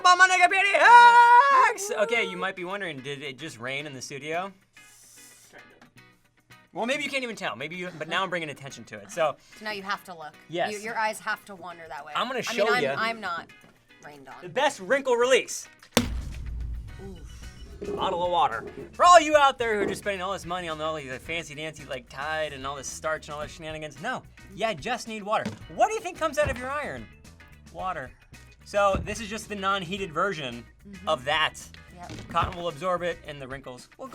on my nigga PDX? Okay, you might be wondering, did it just rain in the studio? Well, maybe you can't even tell. But now I'm bringing attention to it. So now you have to look. Yes. Your eyes have to wander that way. I'm going to show you. I'm not rained on. The best wrinkle release. Bottle of water. For all you out there who are just spending all this money on all these fancy dancy like Tide and all this starch and all this shenanigans, no, you just need water. What do you think comes out of your iron? Water. So this is just the non-heated version of that. Yep. Cotton will absorb it, and the wrinkles, well,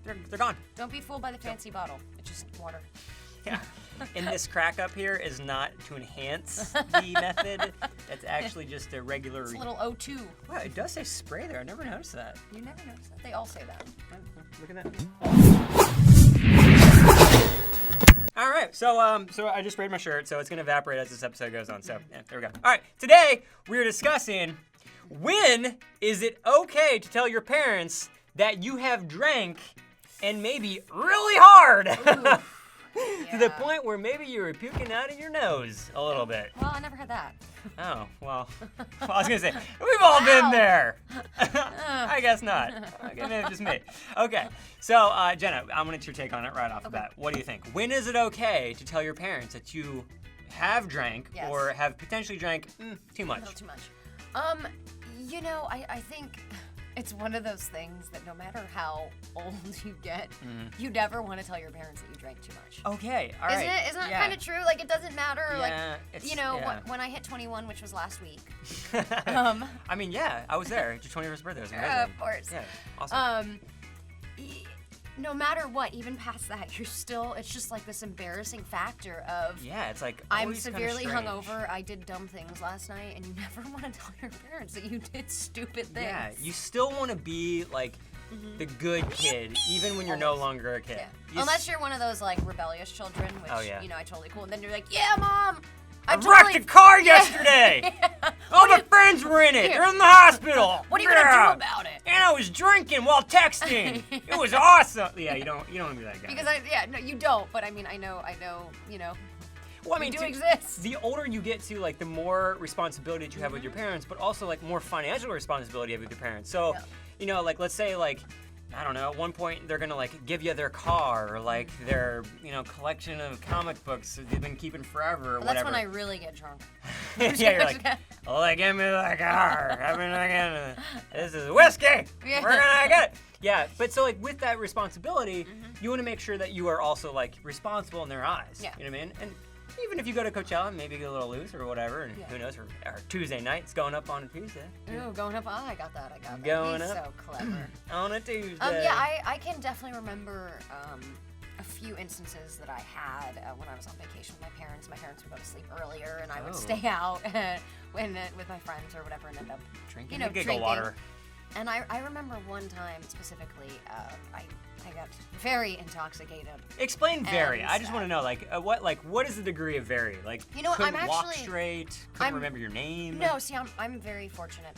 they're gone. Don't be fooled by the fancy bottle. It's just water. Yeah. And this crack up here is not to enhance the method. It's actually just a regular. It's a little O2. Wow, it does say spray there. I never noticed that. You never noticed that. They all say that. Look at that. All right, so I just sprayed my shirt, so it's gonna evaporate as this episode goes on. So yeah, there we go. All right, today we're discussing when is it okay to tell your parents that you have drank and maybe really hard. To the point where maybe you were puking out of your nose a little bit. Well, I never had that. Oh, well, I was gonna say, we've all been there. I guess not. Maybe it's just me. Okay, so Jenna, I'm gonna get your take on it right off the bat. What do you think? When is it okay to tell your parents that you have drank or have potentially drank too much? A little too much. I think it's one of those things that no matter how old you get, you never want to tell your parents that you drank too much. Okay, all right. Isn't that kind of true? Like, it doesn't matter. Yeah, when I hit 21, which was last week. I mean, yeah, I was there. It's your 21st birthday. It was amazing. Of course. Yeah, awesome. No matter what, even past that, it's just like this embarrassing factor of, it's like, I'm severely hungover, I did dumb things last night, and you never want to tell your parents that you did stupid things. Yeah, you still want to be like the good kid, even when you're no longer a kid. Yeah. Unless you're one of those like rebellious children, which, I totally cool, and then you're like, yeah, Mom! I wrecked a car yesterday! All my friends were in it! They're in the hospital! What are you gonna do about it? And I was drinking while texting! It was awesome! Yeah, you don't want to be that guy. Because you don't, but I mean, I know, well, I mean, we do exist. The older you get to, like, the more responsibility that you have with your parents, but also, like, more financial responsibility you have with your parents. So, like, let's say, like, I don't know, at one point they're gonna like give you their car or like their, collection of comic books that they've been keeping forever or whatever. That's when I really get drunk. Yeah, you're like, give me the car. This is whiskey. We're gonna get it. Yeah, but so like with that responsibility, you want to make sure that you are also like responsible in their eyes. Yeah. You know what I mean? And even if you go to Coachella, maybe get a little loose or whatever, and who knows, or Tuesday night, it's going up on a Tuesday. Ooh, going up, I got that. Going He's up. so clever. On a Tuesday. I can definitely remember a few instances that I had when I was on vacation with my parents. My parents would go to sleep earlier, and I would stay out with my friends or whatever, and end up drinking giggle water. And I remember one time specifically, I got very intoxicated. Explain very. I just want to know, what is the degree of very? Like, couldn't walk straight, couldn't remember your name? No, see, I'm very fortunate.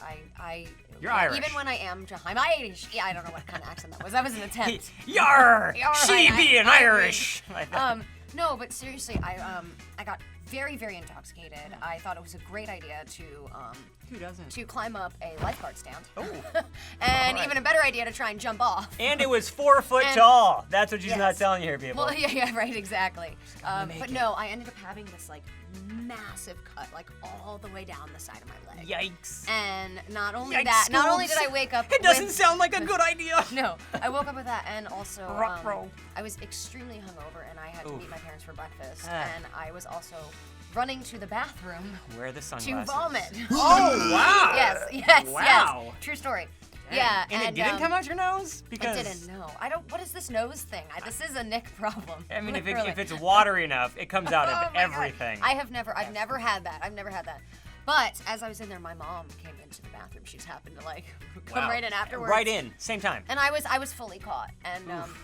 You're Irish. Even when I am, I'm Irish. Yeah, I don't know what kind of accent that was. That was an attempt. Yar! She being Irish! No, but seriously, I got very, very intoxicated. I thought it was a great idea to who doesn't? To climb up a lifeguard stand. Oh. And even a better idea to try and jump off. And it was 4 foot tall. That's what she's not telling you here, people. Well, yeah, right, exactly. But no, I ended up having this like massive cut, like all the way down the side of my leg. Yikes. And not only did I wake up. It doesn't sound like a good idea. No, I woke up with that, and also I was extremely hungover, and I had to meet my parents for breakfast, and I was also running to the bathroom. Wear the sunglasses. To vomit. Oh, wow. Yes. True story. Dang. Yeah. And it didn't come out your nose? Because it didn't, no. What is this nose thing? This is a Nick problem. I mean, if it's watery enough, it comes out of everything. God. I've never had that. But as I was in there, my mom came into the bathroom. She just happened to come right in afterwards. Right in, same time. And I was fully caught. And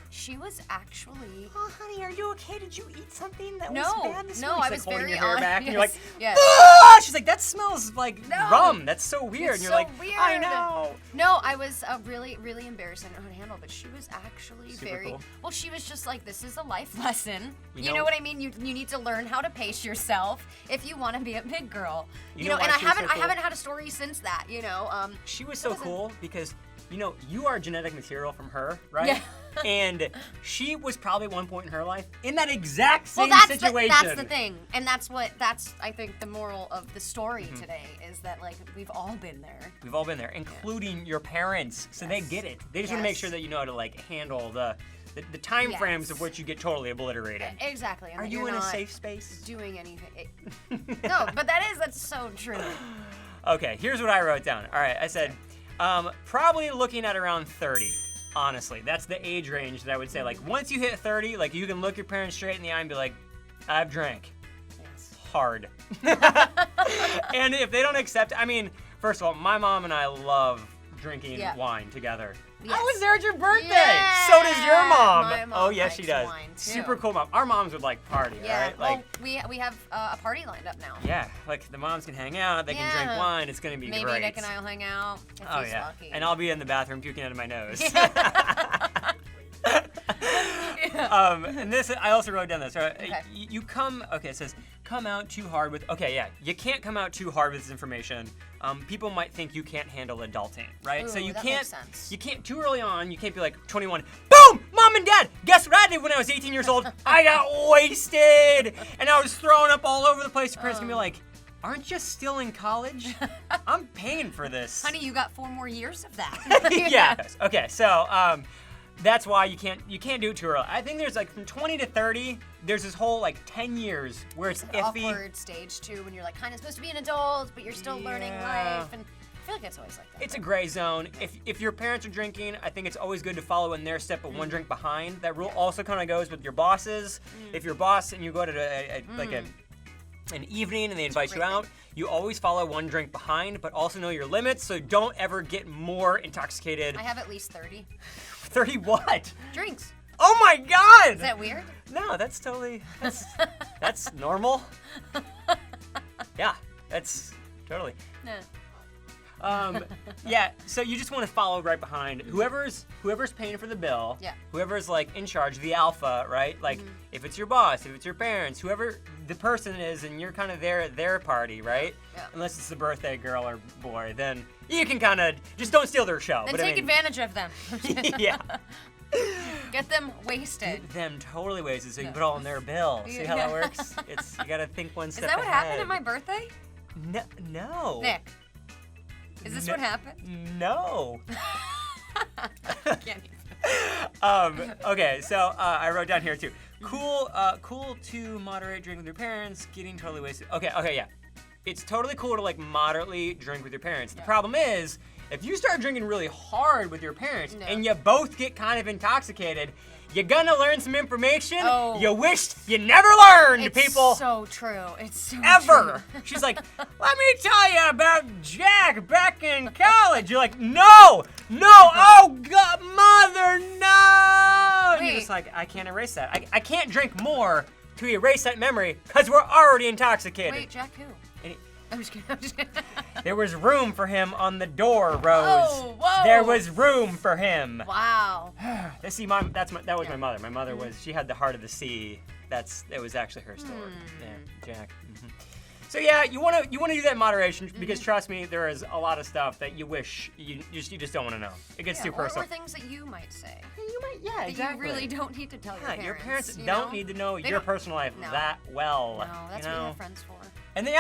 she was actually. Oh, honey, are you okay? Did you eat something that was bad this morning? I was holding very your hair back, and you're like, yes. Ah! She's like, that smells like rum. That's so weird. It's and you're so like, weird. I know. No, I was really, really embarrassed. I didn't know how to handle it, but she was actually Super cool. Well, she was just like, this is a life lesson. You know what I mean? You need to learn how to pace yourself if you want to be a big girl. You know, why and I she was haven't so I cool? haven't had a story since that. You know, She was so wasn't- cool because, you know, you are genetic material from her, right? Yeah. And she was probably at one point in her life in that exact well, same that's situation. that's the thing, and that's I think the moral of the story today is that like we've all been there. We've all been there, including your parents, so they Yes. get it. They just want to make Yes. sure that you know how to like handle the time frames of Yes. which you get totally obliterated. Exactly. and Are that you you're in a not safe space? doing anything? No, but that's so true. Okay, here's what I wrote down. All right, I said, probably looking at around 30. Honestly, that's the age range that I would say. Like, once you hit 30, like, you can look your parents straight in the eye and be like, I've drank. Yes. Hard. And if they don't accept, I mean, first of all, my mom and I love drinking Yeah. wine together. Yes. I was there at your birthday. Yeah. So does your mom. My mom Oh, yes, she likes does. wine, too. Super cool mom. Our moms would like party, Yeah. all right? Like, well, we have a party lined up now. yeah, like the moms can hang out, they can drink Yeah. wine. It's gonna be Maybe great. Nick and I will hang out if Oh he's yeah, lucky. and I'll be in the bathroom puking out of my nose. And this, I also wrote down this. Right? Okay. You come. Okay, it says come out too hard with. Okay, yeah, you can't come out too hard with this information. People might think you can't handle adulting, right? So Ooh, you that can't. makes sense. You can't too early on. You can't be like 21. Boom, mom and dad. Guess what I did when I was 18 years old? I got wasted, and I was throwing up all over the place. Your parents can be like, aren't you still in college? I'm paying for this. Honey, you got 4 more years of that. Yeah. Okay, so that's why you can't do it too early. I think there's like from 20 to 30, there's this whole like 10 years where it's An iffy. awkward stage too, when you're like kind of supposed to be an adult, but you're still learning Yeah. life, and I feel like it's always like that. It's a gray zone. If your parents are drinking, I think it's always good to follow in their step of Mm. one drink behind. That rule also kind of goes with your bosses. If your boss and you go to an evening and they invite you great out, you always follow one drink behind, but also know your limits, so don't ever get more intoxicated. I have at least 30 30 what? drinks. Oh my god! Is that weird? No, that's totally, that's normal. Yeah, that's totally. No. Yeah, so you just want to follow right behind whoever's paying for the bill. Yeah. Whoever's like in charge, the alpha, right? Like if it's your boss, if it's your parents, whoever the person is, and you're kind of there at their party, right? Yeah. Unless it's the birthday girl or boy, then you can kind of just don't steal their show. Then but I take mean, advantage of them. Yeah. Get them wasted. Get them totally wasted so you can put it all in their bill. See how that Yeah. works? You gotta think one Is step that what ahead. happened at my birthday? No. Nick, is this No. what happened? No. Can't even. Okay, so I wrote down here too. Cool to moderate drink with your parents, getting totally wasted. Okay, yeah. It's totally cool to like moderately drink with your parents. The problem is, if you start drinking really hard with your parents No. and you both get kind of intoxicated, you're gonna learn some information Oh. you wished you never learned, It's people. so true. It's so Ever. true. She's like, let me tell you about Jack back in college. You're like, no, oh God, mother, no. And you're Wait. just like, I can't erase that. I can't drink more to erase that memory because we're already intoxicated. Wait, Jack who? And I'm just kidding. I'm just kidding. there was room for him on the door, Rose. Oh, whoa. There was room for him. Wow. See, that was my mother. My mother she had the heart of the sea. It was actually her story. Yeah, Jack. So yeah, you want to do that in moderation because trust me, there is a lot of stuff that you wish you just don't want to know. It gets too personal. Or things that you might say. Yeah, That exactly. you really don't need to tell your parents. Your parents you don't know? need to know They your don't- personal life No. that well. No, that's you what you know? have friends for. And then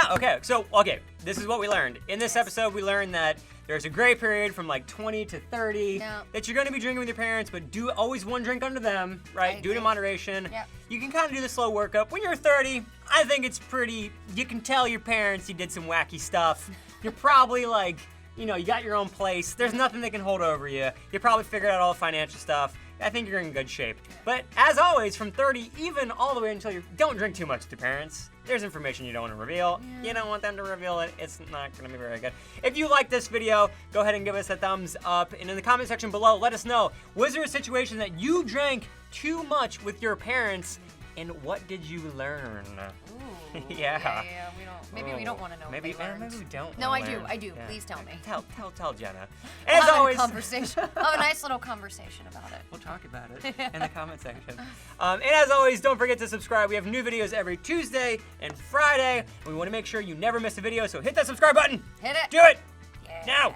this is what we learned. In this episode, we learned that there's a gray period from like 20 to 30 No. that you're going to be drinking with your parents, but do always one drink under them, right? I Do it in agree. moderation. Yep. You can kind of do the slow workup. When you're 30, I think it's pretty, you can tell your parents you did some wacky stuff. You're probably like, you got your own place. There's nothing that can hold over you. You probably figured out all the financial stuff. I think you're in good shape. But as always, from 30, even all the way until don't drink too much with your parents. There's information you don't want to reveal. You don't want them to reveal it. It's not going to be very good. If you like this video, go ahead and give us a thumbs up. And in the comment section below, let us know, was there a situation that you drank too much with your parents And what did you learn? Ooh. Yeah. Maybe we don't want to know. Maybe what they learned. maybe we don't. No, wanna I do. learn. I do. Yeah. Please tell me. Tell Jenna. We'll And as have always, a conversation. We'll have a nice little conversation about it. we'll talk about it in the comment section. And as always, don't forget to subscribe. We have new videos every Tuesday and Friday. We want to make sure you never miss a video, so hit that subscribe button. Hit it. Do it Yeah. now.